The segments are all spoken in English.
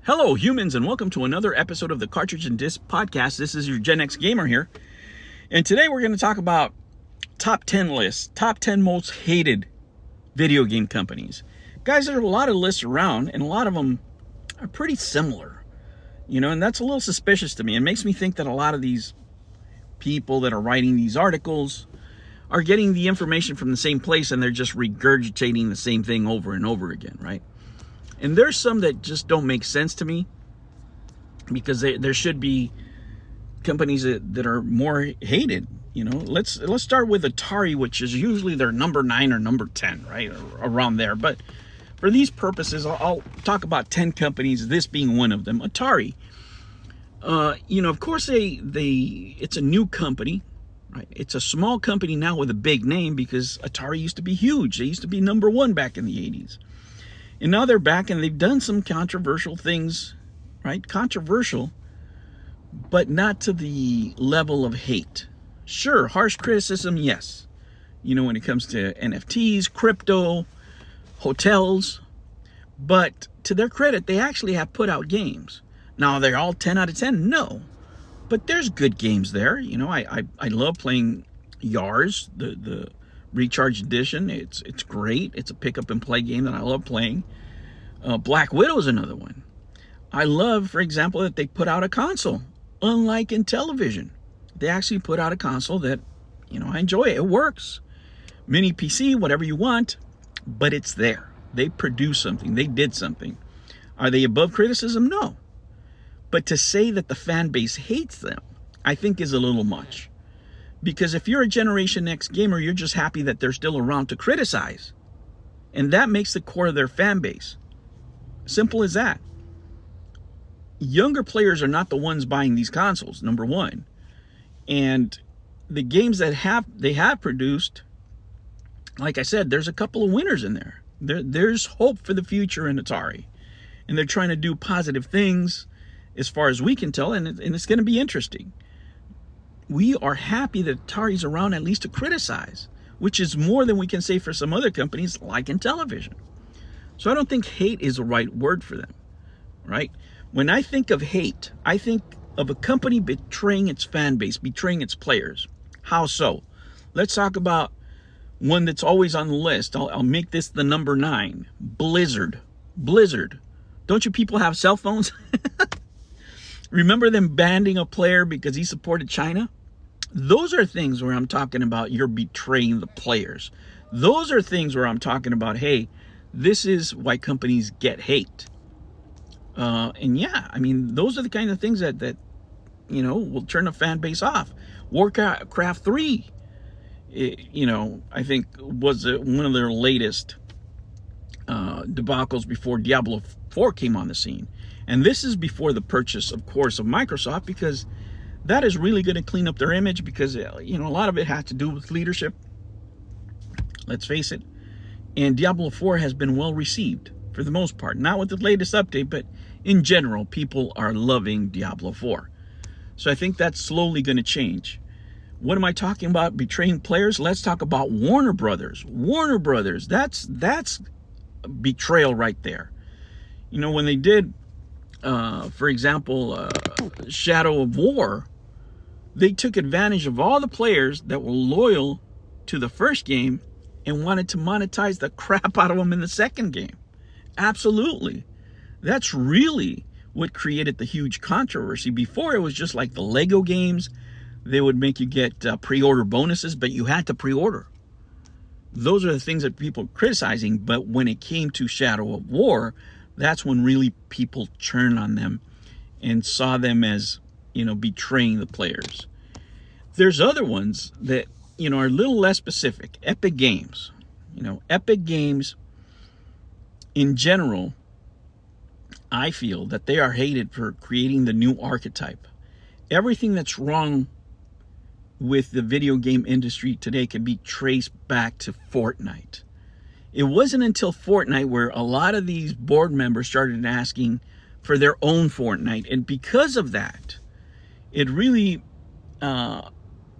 Hello, humans, and welcome to another episode of the Cartridge and Disc Podcast. This is your Gen X Gamer here, and today we're going to talk about top 10 lists, top 10 most hated video game companies. Guys, there are a lot of lists around, and a lot of them are pretty similar, and that's a little suspicious to me. It makes me think that a lot of these people that are writing these articles are getting the information from the same place, and they're just regurgitating the same thing over and over again, right? And there's some that just don't make sense to me, because there should be companies that are more hated. Let's start with Atari, which is usually their number 9 or number 10, right? Or around there. But for these purposes, I'll talk about 10 companies, this being one of them. Atari. Of course, it's a new company, right? It's a small company now with a big name, because Atari used to be huge. They used to be number 1 back in the 80s. And now they're back, and they've done some controversial things, right? Controversial, but not to the level of hate. Sure, harsh criticism, yes. When it comes to NFTs, crypto, hotels. But to their credit, they actually have put out games. Now, they're all 10 out of 10? No. But there's good games there. I love playing Yars, the Recharge Edition. It's great. It's a pick up and play game that I love playing. Black Widow is another one. I love, for example, that they put out a console. Unlike in television, they actually put out a console that, I enjoy it. It works. Mini PC, whatever you want, but it's there. They produced something. They did something. Are they above criticism? No. But to say that the fan base hates them, I think is a little much. Because if you're a Generation X gamer, you're just happy that they're still around to criticize. And that makes the core of their fan base. Simple as that. Younger players are not the ones buying these consoles, number one. And the games that they have produced, like I said, there's a couple of winners in there. There's hope for the future in Atari. And they're trying to do positive things as far as we can tell, and it's going to be interesting. We are happy that Atari's around at least to criticize, which is more than we can say for some other companies like in television. So I don't think hate is the right word for them, right? When I think of hate, I think of a company betraying its fan base, betraying its players. How so? Let's talk about one that's always on the list. I'll make this the number 9. Blizzard. Blizzard. Don't you people have cell phones? Remember them banning a player because he supported China? Those are things where I'm talking about you're betraying the players. Those are things where I'm talking about, hey, this is why companies get hate. And yeah, those are the kind of things that will turn a fan base off. Warcraft 3, I think was one of their latest debacles before Diablo 4 came on the scene. And this is before the purchase, of course, of Microsoft, because that is really going to clean up their image, because, a lot of it has to do with leadership. Let's face it. And Diablo 4 has been well received for the most part. Not with the latest update, but in general, people are loving Diablo 4. So I think that's slowly going to change. What am I talking about? Betraying players? Let's talk about Warner Brothers. Warner Brothers, that's betrayal right there. When they did, for example, Shadow of War, they took advantage of all the players that were loyal to the first game and wanted to monetize the crap out of them in the second game. Absolutely. That's really what created the huge controversy. Before, it was just like the Lego games. They would make you get pre-order bonuses, but you had to pre-order. Those are the things that people are criticizing. But when it came to Shadow of War, that's when really people turned on them and saw them as, betraying the players. There's other ones that, are a little less specific. Epic Games. Epic Games, in general, I feel that they are hated for creating the new archetype. Everything that's wrong with the video game industry today can be traced back to Fortnite. It wasn't until Fortnite where a lot of these board members started asking for their own Fortnite. And because of that, it really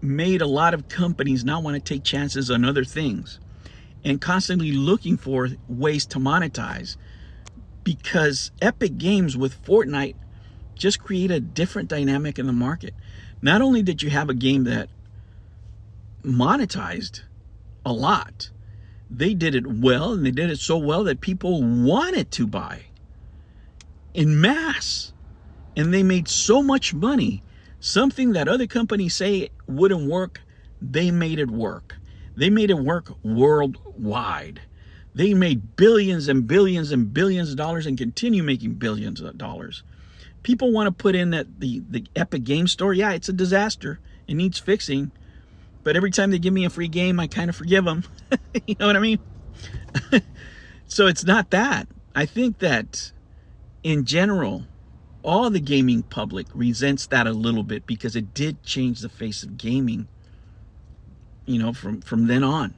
made a lot of companies not want to take chances on other things and constantly looking for ways to monetize. because Epic Games with Fortnite just created a different dynamic in the market. Not only did you have a game that monetized a lot, they did it well, and they did it so well that people wanted to buy in mass. And they made so much money. Something that other companies say wouldn't work, they made it work. They made it work worldwide. They made billions and billions and billions of dollars and continue making billions of dollars. People want to put in that the Epic Game Store, yeah, it's a disaster. It needs fixing. But every time they give me a free game, I kind of forgive them. You know what I mean? So it's not that. I think that in general, all the gaming public resents that a little bit because it did change the face of gaming, you know, from then on.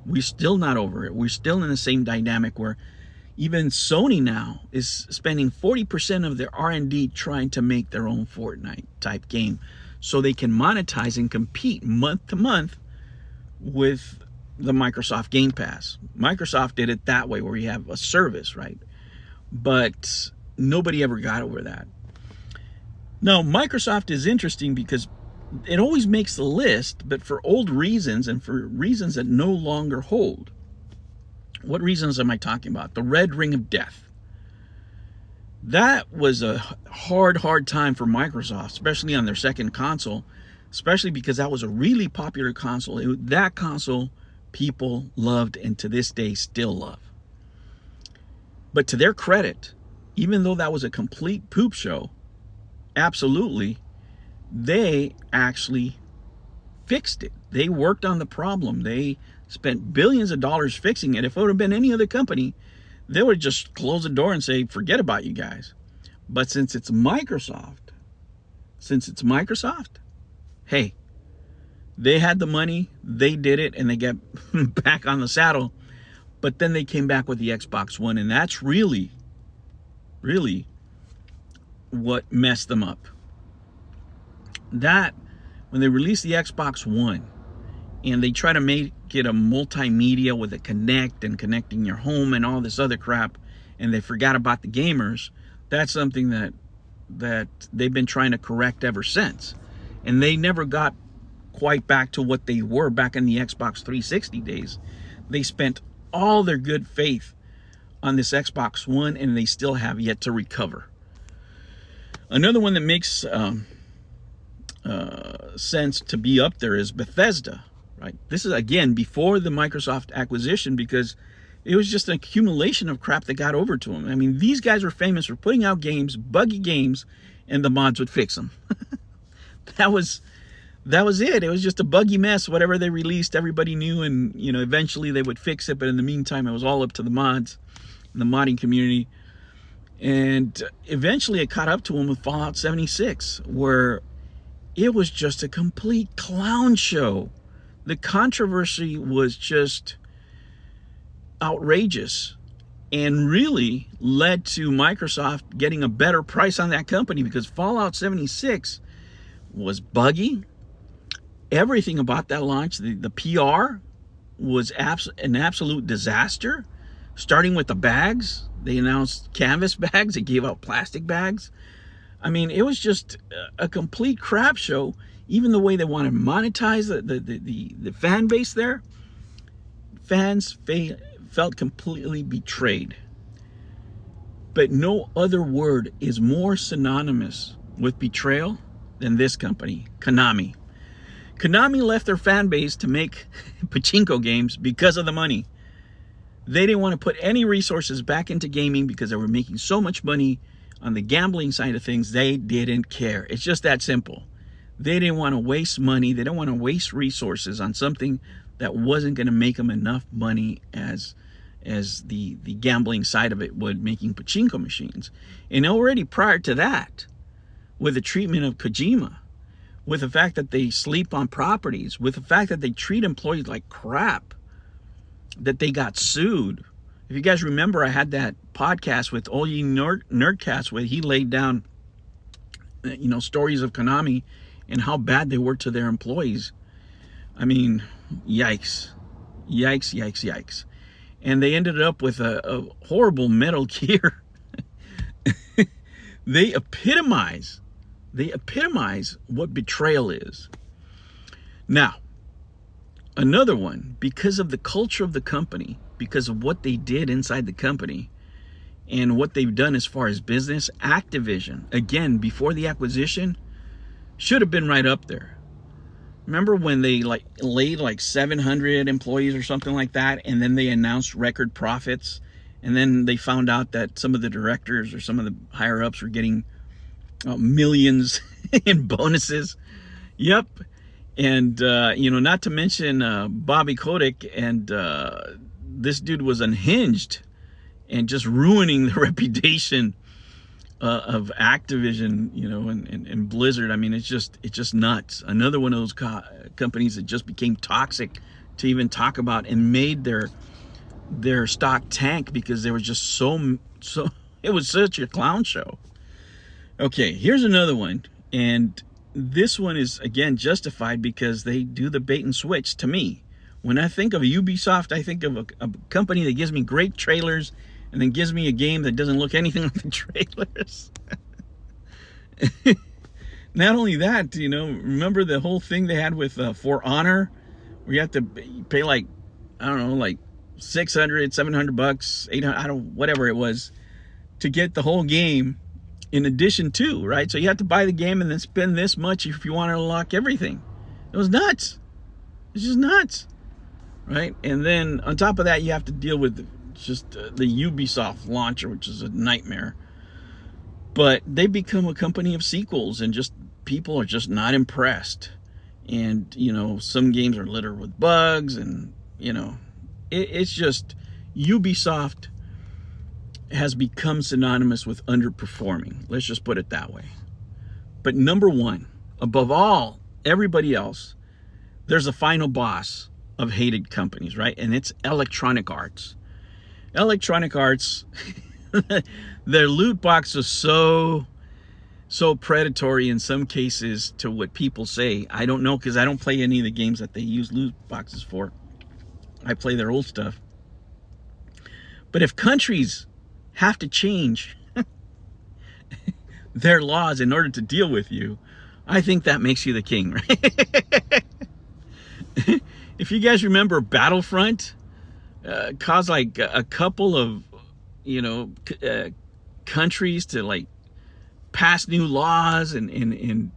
We're still not over it. We're still in the same dynamic where even Sony now is spending 40% of their R&D trying to make their own Fortnite type game so they can monetize and compete month to month with the Microsoft Game Pass. Microsoft did it that way where you have a service, right? But nobody ever got over that. Now, Microsoft is interesting because it always makes the list, but for old reasons and for reasons that no longer hold. What reasons am I talking about? The Red Ring of Death. That was a hard time for Microsoft, especially on their second console, especially because that was a really popular console. That console people loved and to this day still love. But to their credit, even though that was a complete poop show, absolutely, they actually fixed it. They worked on the problem. They spent billions of dollars fixing it. If it would have been any other company, they would just close the door and say, forget about you guys. But since it's Microsoft, hey, they had the money, they did it, and they get back on the saddle. But then they came back with the Xbox One, and that's really what messed them up. That, when they released the Xbox One, and they try to make it a multimedia with a Kinect and connecting your home and all this other crap, and they forgot about the gamers, that's something that they've been trying to correct ever since. And they never got quite back to what they were back in the Xbox 360 days. They spent all their good faith on this Xbox One, and they still have yet to recover. Another one that makes sense to be up there is Bethesda, right? This is, again, before the Microsoft acquisition, because it was just an accumulation of crap that got over to them. I mean, these guys were famous for putting out games, buggy games, and the mods would fix them. That was it. It was just a buggy mess. Whatever they released, everybody knew, and you know, eventually they would fix it. But in the meantime, it was all up to the mods and the modding community. And eventually, it caught up to them with Fallout 76, where it was just a complete clown show. The controversy was just outrageous, and really led to Microsoft getting a better price on that company, because Fallout 76 was buggy. Everything about that launch, the PR was an absolute disaster. Starting with the bags, they announced canvas bags, they gave out plastic bags. I mean, it was just a complete crap show. Even the way they wanted to monetize the fan base there, fans felt completely betrayed. But no other word is more synonymous with betrayal than this company, Konami. Konami left their fan base to make pachinko games because of the money. They didn't want to put any resources back into gaming because they were making so much money on the gambling side of things. They didn't care. It's just that simple. They didn't want to waste money. They didn't want to waste resources on something that wasn't going to make them enough money as the gambling side of it would, making pachinko machines. And already prior to that, with the treatment of Kojima, with the fact that they sleep on properties, with the fact that they treat employees like crap, that they got sued. If you guys remember, I had that podcast with All Ye Nerdcast where he laid down, you know, stories of Konami and how bad they were to their employees. I mean, yikes. Yikes, yikes, yikes. And they ended up with a horrible Metal Gear they epitomize what betrayal is. Now, another one, because of the culture of the company, because of what they did inside the company and what they've done as far as business, Activision, again, before the acquisition, should have been right up there. Remember when they laid 700 employees or something like that, and then they announced record profits, and then they found out that some of the directors or some of the higher ups were getting millions in bonuses. Yep. And not to mention Bobby Kotick, and this dude was unhinged and just ruining the reputation of Activision, and Blizzard. I mean, it's just nuts. Another one of those companies that just became toxic to even talk about, and made their stock tank because they were just so it was such a clown show. Okay, here's another one, and this one is again justified because they do the bait and switch. To me, when I think of Ubisoft, I think of a company that gives me great trailers and then gives me a game that doesn't look anything like the trailers. Not only that, remember the whole thing they had with For Honor, where you have to pay $600, $700, $800, whatever it was, to get the whole game in addition to, right? So you have to buy the game and then spend this much if you want to unlock everything. It was nuts. It's just nuts, right? And then on top of that, you have to deal with just the Ubisoft launcher, which is a nightmare. But they become a company of sequels, and just people are just not impressed. And some games are littered with bugs, and it's just Ubisoft has become synonymous with underperforming. Let's just put it that way. But number one, above all, everybody else, there's a final boss of hated companies, right? And it's Electronic Arts. Electronic Arts, their loot box is so predatory in some cases to what people say. I don't know, because I don't play any of the games that they use loot boxes for. I play their old stuff. But if countries have to change their laws in order to deal with you, I think that makes you the king, right? If you guys remember Battlefront, caused a couple of countries to pass new laws and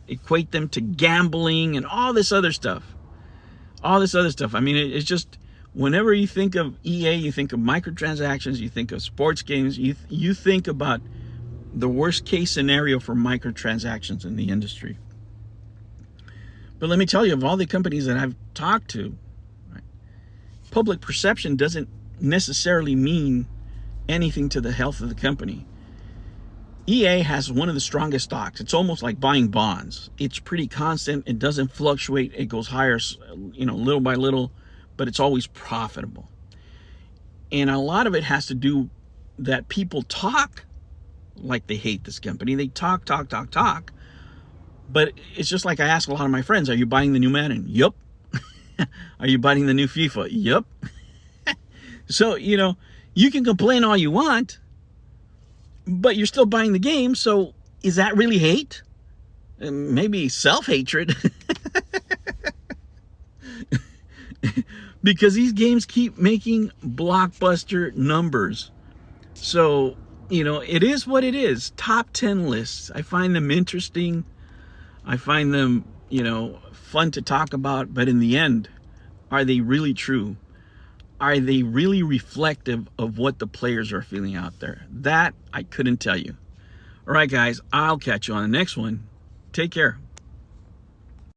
equate them to gambling and all this other stuff. I mean, it's just, whenever you think of EA, you think of microtransactions, you think of sports games, you think about the worst case scenario for microtransactions in the industry. But let me tell you, of all the companies that I've talked to, right, public perception doesn't necessarily mean anything to the health of the company. EA has one of the strongest stocks. It's almost like buying bonds. It's pretty constant. It doesn't fluctuate. It goes higher, little by little, but it's always profitable. And a lot of it has to do that people talk like they hate this company. They talk. But it's just like I ask a lot of my friends, are you buying the new Madden? Yup. Are you buying the new FIFA? Yup. So, you can complain all you want, but you're still buying the game. So is that really hate? Maybe self-hatred. Because these games keep making blockbuster numbers. So, it is what it is. Top 10 lists. I find them interesting. I find them, fun to talk about. But in the end, are they really true? Are they really reflective of what the players are feeling out there? That I couldn't tell you. All right, guys, I'll catch you on the next one. Take care.